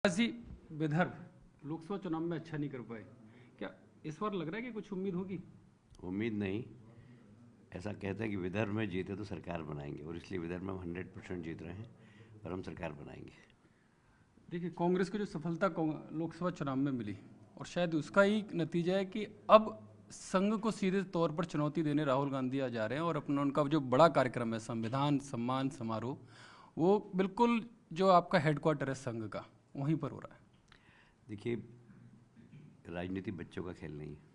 जी, विदर्भ लोकसभा चुनाव में अच्छा नहीं कर पाए, क्या इस बार लग रहा है कि कुछ उम्मीद होगी? उम्मीद नहीं। ऐसा कहते हैं कि विदर्भ में जीते तो सरकार बनाएंगे और इसलिए विदर्भ में हम 100% जीत रहे हैं और हम सरकार बनाएंगे। देखिए, कांग्रेस को जो सफलता लोकसभा चुनाव में मिली और शायद उसका ही नतीजा है कि अब संघ को सीधे तौर पर चुनौती देने राहुल गांधी आ जा रहे हैं और अपना उनका जो बड़ा कार्यक्रम है संविधान सम्मान समारोह, वो बिल्कुल जो आपका हेडक्वार्टर है संघ का, वहीं पर हो रहा है। देखिए, राजनीति बच्चों का खेल नहीं है।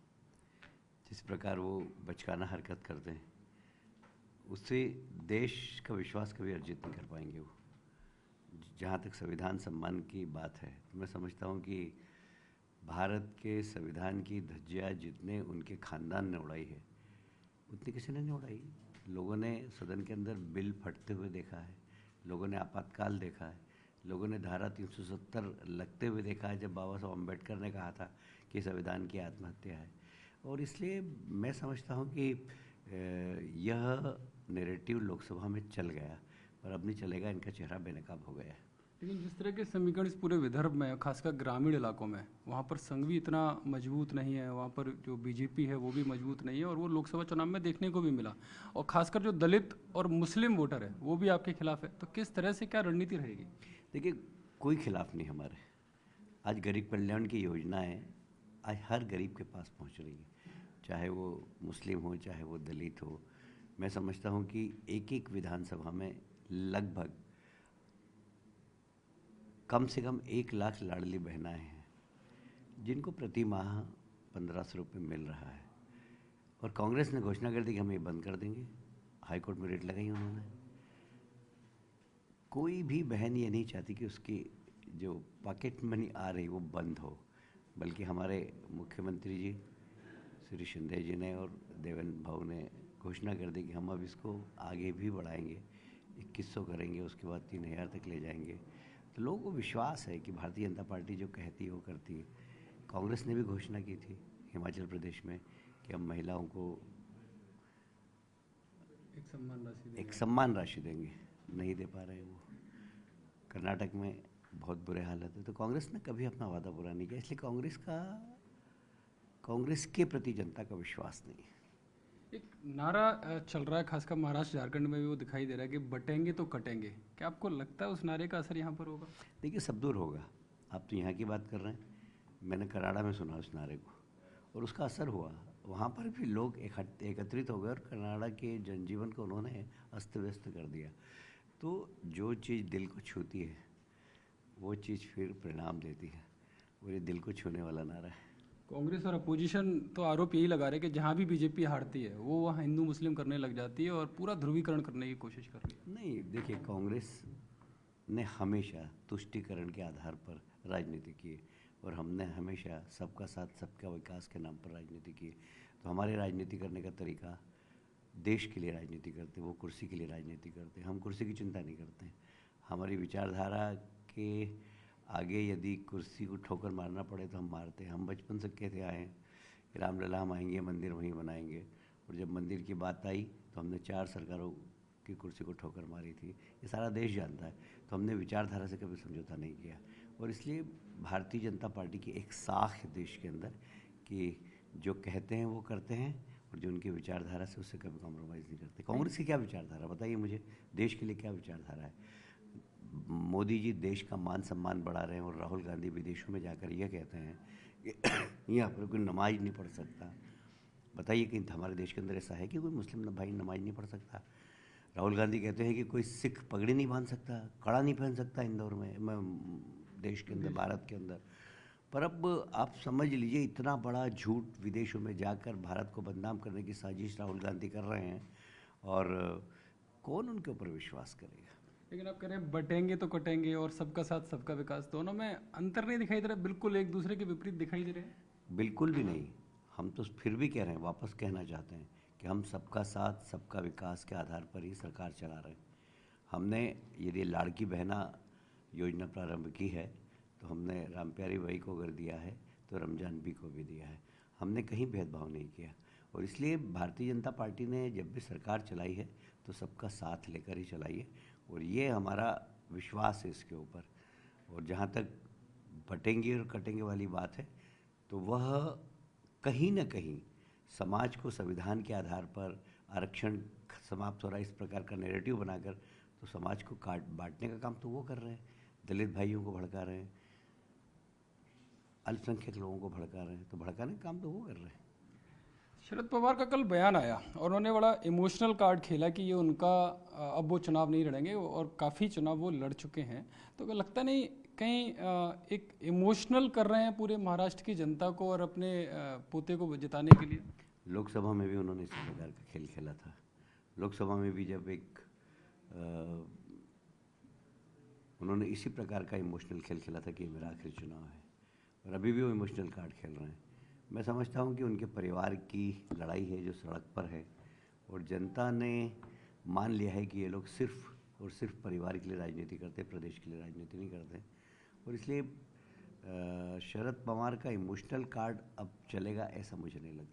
जिस प्रकार वो बचकाना हरकत करते हैं उससे देश का विश्वास कभी अर्जित नहीं कर पाएंगे वो। जहाँ तक संविधान सम्मान की बात है तो मैं समझता हूँ कि भारत के संविधान की धज्जियाँ जितने उनके खानदान ने उड़ाई है उतनी किसी ने नहीं उड़ाई। लोगों ने सदन के अंदर बिल फटते हुए देखा है, लोगों ने आपातकाल देखा है, लोगों ने धारा 370 लगते हुए देखा है जब बाबा साहब अम्बेडकर ने कहा था कि संविधान की आत्महत्या है। और इसलिए मैं समझता हूँ कि यह नैरेटिव लोकसभा में चल गया पर अब नहीं चलेगा, इनका चेहरा बेनकाब हो गया है। लेकिन जिस तरह के समीकरण इस पूरे विदर्भ में है, खासकर ग्रामीण इलाकों में, वहाँ पर संघ भी इतना मजबूत नहीं है, वहाँ पर जो बीजेपी है वो भी मजबूत नहीं है और वो लोकसभा चुनाव में देखने को भी मिला। और खासकर जो दलित और मुस्लिम वोटर है वो भी आपके खिलाफ है, तो किस तरह से क्या रणनीति रहेगी? देखिए, कोई खिलाफ नहीं हमारे। आज गरीब कल्याण की योजनाएं आज हर गरीब के पास पहुंच रही है, चाहे वो मुस्लिम हो चाहे वो दलित हो। मैं समझता हूं कि एक एक विधानसभा में लगभग कम से कम 1 लाख लाडली बहनाएं हैं जिनको प्रति माह 1500 रुपये मिल रहा है। और कांग्रेस ने घोषणा कर दी कि हम ये बंद कर देंगे। हाईकोर्ट में रेट लगाई उन्होंने। कोई भी बहन ये नहीं चाहती कि उसकी जो पॉकेट मनी आ रही वो बंद हो, बल्कि हमारे मुख्यमंत्री जी श्री शिंदे जी ने और देवेंद्र भाऊ ने घोषणा कर दी कि हम अब इसको आगे भी बढ़ाएंगे, 2100 करेंगे, उसके बाद 3000 तक ले जाएंगे। तो लोगों को विश्वास है कि भारतीय जनता पार्टी जो कहती है वो करती है। कांग्रेस ने भी घोषणा की थी हिमाचल प्रदेश में कि हम महिलाओं को एक सम्मान राशि देंगे, नहीं दे पा रहे हैं वो। कर्नाटक में बहुत बुरे हालत है। तो कांग्रेस ने कभी अपना वादा पूरा नहीं किया, इसलिए कांग्रेस के प्रति जनता का विश्वास नहीं है। एक नारा चल रहा है, खासकर महाराष्ट्र झारखंड में भी वो दिखाई दे रहा है कि बटेंगे तो कटेंगे। क्या आपको लगता है उस नारे का असर यहाँ पर होगा? देखिए, सब दूर होगा। आप तो यहाँ की बात कर रहे हैं, मैंने कनाडा में सुना उस नारे को और उसका असर हुआ। वहाँ पर भी लोग एकत्रित हो गए और कनाडा के जनजीवन को उन्होंने अस्त व्यस्त कर दिया। तो जो चीज़ दिल को छूती है वो चीज़ फिर परिणाम देती है, और ये दिल को छूने वाला नारा है। कांग्रेस और अपोजिशन तो आरोप यही लगा रहे हैं कि जहाँ भी बीजेपी हारती है वो वहाँ हिंदू मुस्लिम करने लग जाती है और पूरा ध्रुवीकरण करने की कोशिश कर रही है। नहीं, देखिए, कांग्रेस ने हमेशा तुष्टीकरण के आधार पर राजनीति की है और हमने हमेशा सबका साथ सबका विकास के नाम पर राजनीति की है। तो हमारे राजनीति करने का तरीका, देश के लिए राजनीति करते हैं, वो कुर्सी के लिए राजनीति करते हैं। हम कुर्सी की चिंता नहीं करते हैं। हमारी विचारधारा के आगे यदि कुर्सी को ठोकर मारना पड़े तो हम मारते हैं। हम बचपन से कहते आए हैं कि रामलला हम आएंगे, मंदिर वहीं बनाएंगे, और जब मंदिर की बात आई तो हमने 4 सरकारों की कुर्सी को ठोकर मारी थी। ये सारा देश जानता है। तो हमने विचारधारा से कभी समझौता नहीं किया, और इसलिए भारतीय जनता पार्टी की एक साख है देश के अंदर कि जो कहते हैं वो करते हैं, और जो उनकी विचारधारा से उससे कभी कॉम्प्रोमाइज़ नहीं करते। कांग्रेस की क्या विचारधारा बताइए मुझे, देश के लिए क्या विचारधारा है? मोदी जी देश का मान सम्मान बढ़ा रहे हैं और राहुल गांधी विदेशों में जाकर यह कहते हैं कि यहाँ पर कोई नमाज नहीं पढ़ सकता। बताइए कि हमारे देश के अंदर ऐसा है कि कोई मुस्लिम भाई नमाज नहीं पढ़ सकता? राहुल गांधी कहते हैं कि कोई सिख पगड़ी नहीं बांध सकता, कड़ा नहीं पहन सकता इंदौर में देश के अंदर, भारत के अंदर। पर अब आप समझ लीजिए, इतना बड़ा झूठ विदेशों में जाकर भारत को बदनाम करने की साजिश राहुल गांधी कर रहे हैं, और कौन उनके ऊपर विश्वास करेगा? लेकिन आप कह रहे हैं बटेंगे तो कटेंगे और सबका साथ सबका विकास, दोनों में अंतर नहीं दिखाई दे रहा, बिल्कुल एक दूसरे के विपरीत दिखाई दे रहे हैं। बिल्कुल भी नहीं। हम तो फिर भी कह रहे हैं, वापस कहना चाहते हैं कि हम सबका साथ सबका विकास के आधार पर ही सरकार चला रहे हैं। हमने यदि लाड़की बहना योजना प्रारंभ की है तो हमने राम प्यारी बाई को अगर दिया है तो रमजान बी को भी दिया है। हमने कहीं भेदभाव नहीं किया, और इसलिए भारतीय जनता पार्टी ने जब भी सरकार चलाई है तो सबका साथ लेकर ही चलाई है, और ये हमारा विश्वास है इसके ऊपर। और जहाँ तक बटेंगे और कटेंगे वाली बात है, तो वह कहीं ना कहीं समाज को संविधान के आधार पर आरक्षण समाप्त हो रहा है इस प्रकार का नैरेटिव बनाकर, तो समाज को काट बांटने का काम तो वो कर रहे हैं। दलित भाइयों को भड़का रहे हैं, अल्पसंख्यक लोगों को भड़का रहे हैं, तो भड़काने का काम तो वो कर रहे हैं। शरद पवार का कल बयान आया और उन्होंने बड़ा इमोशनल कार्ड खेला कि ये उनका अब वो चुनाव नहीं लड़ेंगे और काफ़ी चुनाव वो लड़ चुके हैं। तो क्या लगता नहीं कहीं एक इमोशनल कर रहे हैं पूरे महाराष्ट्र की जनता को और अपने पोते को जिताने के लिए? लोकसभा में भी उन्होंने इसी प्रकार का खेल खेला था। लोकसभा में भी जब उन्होंने इसी प्रकार का इमोशनल खेल खेला था कि ये मेरा आखिरी चुनाव है, और अभी भी वो इमोशनल कार्ड खेल रहे हैं। मैं समझता हूँ कि उनके परिवार की लड़ाई है जो सड़क पर है, और जनता ने मान लिया है कि ये लोग सिर्फ और सिर्फ परिवार के लिए राजनीति करते, प्रदेश के लिए राजनीति नहीं करते, और इसलिए शरद पवार का इमोशनल कार्ड अब चलेगा ऐसा मुझे नहीं लगता।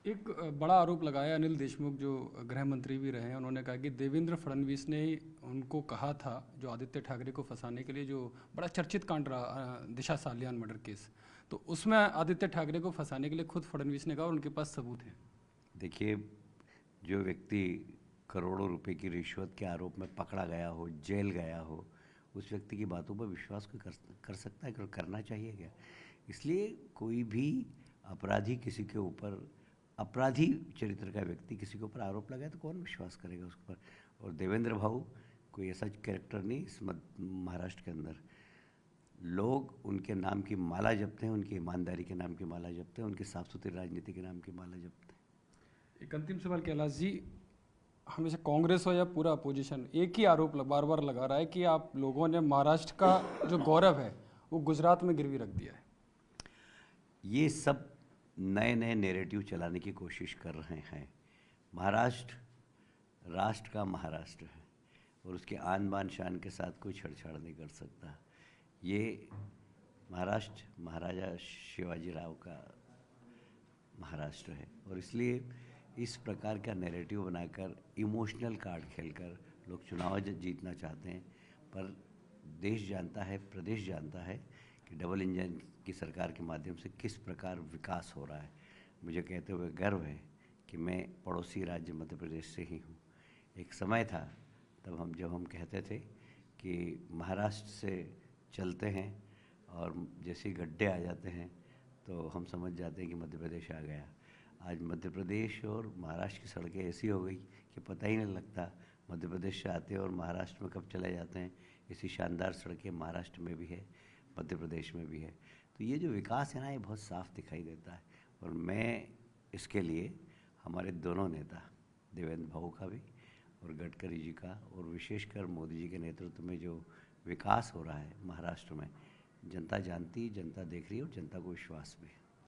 एक बड़ा आरोप लगाया अनिल देशमुख जो गृह मंत्री भी रहे हैं, उन्होंने कहा कि देवेंद्र फडणवीस ने उनको कहा था जो आदित्य ठाकरे को फंसाने के लिए, जो बड़ा चर्चित कांड रहा दिशा सालियान मर्डर केस, तो उसमें आदित्य ठाकरे को फंसाने के लिए खुद फडणवीस ने कहा और उनके पास सबूत हैं। देखिए, जो व्यक्ति करोड़ों रुपए की रिश्वत के आरोप में पकड़ा गया हो, जेल गया हो, उस व्यक्ति की बातों पर विश्वास कोई कर सकता है, करना चाहिए क्या? इसलिए कोई भी अपराधी किसी के ऊपर, अपराधी चरित्र का व्यक्ति किसी के ऊपर आरोप लगाए तो कौन विश्वास करेगा उस पर? और देवेंद्र भाऊ कोई ऐसा कैरेक्टर नहीं इस महाराष्ट्र के अंदर। लोग उनके नाम की माला जपते हैं, उनकी ईमानदारी के नाम की माला जपते हैं, उनकी साफ सुथरी राजनीति के नाम की माला जपते हैं। एक अंतिम सवाल कैलाश जी, हमेशा कांग्रेस हो या पूरा अपोजिशन एक ही आरोप बार बार लगा रहा है कि आप लोगों ने महाराष्ट्र का जो गौरव है वो गुजरात में गिरवी रख दिया है। ये सब नए नए नैरेटिव चलाने की कोशिश कर रहे हैं। महाराष्ट्र राष्ट्र का महाराष्ट्र है, और उसके आन बान शान के साथ कोई छेड़छाड़ नहीं कर सकता। ये महाराष्ट्र महाराजा शिवाजी राव का महाराष्ट्र है, और इसलिए इस प्रकार का नैरेटिव बनाकर इमोशनल कार्ड खेलकर लोग चुनाव जीतना चाहते हैं। पर देश जानता है, प्रदेश जानता है कि डबल इंजन की सरकार के माध्यम से किस प्रकार विकास हो रहा है। मुझे कहते हुए गर्व है कि मैं पड़ोसी राज्य मध्य प्रदेश से ही हूँ। एक समय था तब जब हम कहते थे कि महाराष्ट्र से चलते हैं और जैसे गड्ढे आ जाते हैं तो हम समझ जाते हैं कि मध्य प्रदेश आ गया। आज मध्य प्रदेश और महाराष्ट्र की सड़कें ऐसी हो गई कि पता ही नहीं लगता मध्य प्रदेश से आते हैं और महाराष्ट्र में कब चले जाते हैं। ऐसी शानदार सड़कें महाराष्ट्र में भी है, मध्य प्रदेश में भी है। तो ये जो विकास है ना, ये बहुत साफ दिखाई देता है, और मैं इसके लिए हमारे दोनों नेता देवेंद्र भाऊ का भी और गडकरी जी का, और विशेषकर मोदी जी के नेतृत्व में जो विकास हो रहा है महाराष्ट्र में, जनता जानती, जनता देख रही है और जनता को विश्वास भी है।